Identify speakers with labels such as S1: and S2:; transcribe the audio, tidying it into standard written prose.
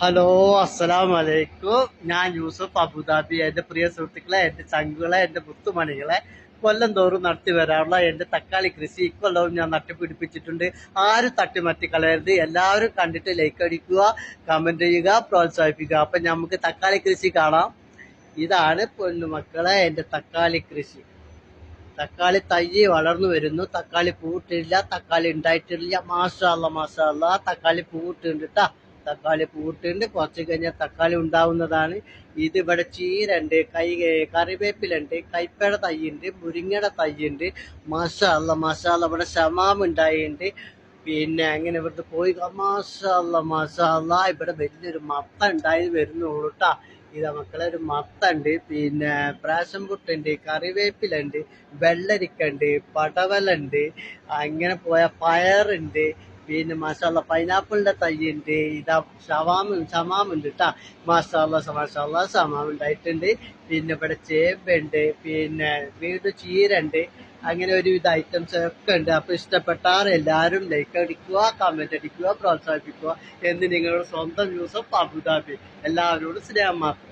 S1: Hello, അസ്സലാമു അലൈക്കും. ഞാൻ യൂസഫ് അബുദാബി. എൻ്റെ പ്രിയ സുഹൃത്തുക്കളെ, എൻ്റെ ചങ്കുകളെ, എൻ്റെ മുത്തുമണികളെ, കൊല്ലം തോറും നടത്തി വരാനുള്ള എൻ്റെ തക്കാളി കൃഷി ഇക്കൊല്ലവും ഞാൻ നട്ടുപിടിപ്പിച്ചിട്ടുണ്ട്. ആരും തട്ടിമറ്റി കളയരുത്. എല്ലാവരും കണ്ടിട്ട് ലൈക്ക് അടിക്കുക, കമൻറ്റ് ചെയ്യുക, പ്രോത്സാഹിപ്പിക്കുക. അപ്പം നമുക്ക് തക്കാളി കൃഷി കാണാം. ഇതാണ് പൊന്നുമക്കളെ എൻ്റെ തക്കാളി കൃഷി. തക്കാളി തൈ വളർന്നു വരുന്നു. തക്കാളി പൂവിട്ടില്ല, തക്കാളി ഉണ്ടായിട്ടില്ല. മാഷാ അല്ലാ, മാഷാ അല്ലാ, തക്കാളി പൂവിട്ടുണ്ട് കേട്ടാ. തക്കാളി പൂവിട്ടുണ്ട്. കുറച്ച് കഴിഞ്ഞാൽ തക്കാളി ഉണ്ടാവുന്നതാണ്. ഇതിവിടെ ചീരണ്ട്, കറിവേപ്പിലുണ്ട്, കൈപ്പയുടെ തൈയുണ്ട്, മുരിങ്ങയുടെ തൈയുണ്ട്. മാഷാ അല്ലാ, മാഷാ അല്ലാ, ഇവിടെ ഷമാം ഉണ്ടായിട്ടുണ്ട്. പിന്നെ അങ്ങനെ ഇവിടുത്തെ പോയി മാഷാ അല്ലാ, മാഷാ അല്ലാ, ഇവിടെ വലിയൊരു മത്ത ഉണ്ടായി വരുന്നുള്ളൂ കേട്ടാ. ഇതാ മക്കളെ, ഒരു മത്തണ്ട്, പിന്നെ പ്രാശം പുട്ടുണ്ട്, കറിവേപ്പിലുണ്ട്, വെള്ളരിക്കുണ്ട്, പടവലുണ്ട്, അങ്ങനെ പോയ പയറുണ്ട്. പിന്നെ മാഷാല്ല പൈനാപ്പിളിന്റെ തൈയുണ്ട്. ഇതാ ഷമാമുണ്ട് കേട്ടാ. മാഷാല്ല മാഷാല്ല ഷമാം ഉണ്ടായിട്ടുണ്ട്. പിന്നെ ഇവിടെ ചേമ്പുണ്ട്, പിന്നെ വീണ്ടും ചീരണ്ട്. അങ്ങനെ ഒരുവിധ ഐറ്റംസ് ഒക്കെ ഉണ്ട്. അപ്പൊ ഇഷ്ടപ്പെട്ടാൽ എല്ലാവരും ലൈക്ക് അടിക്കുക, കമന്റ് അടിക്കുക, പ്രോത്സാഹിപ്പിക്കുക എന്ന് നിങ്ങളുടെ സ്വന്തം യൂസഫ് അബുദാബി. എല്ലാവരോടും സ്നേഹം മാത്രം.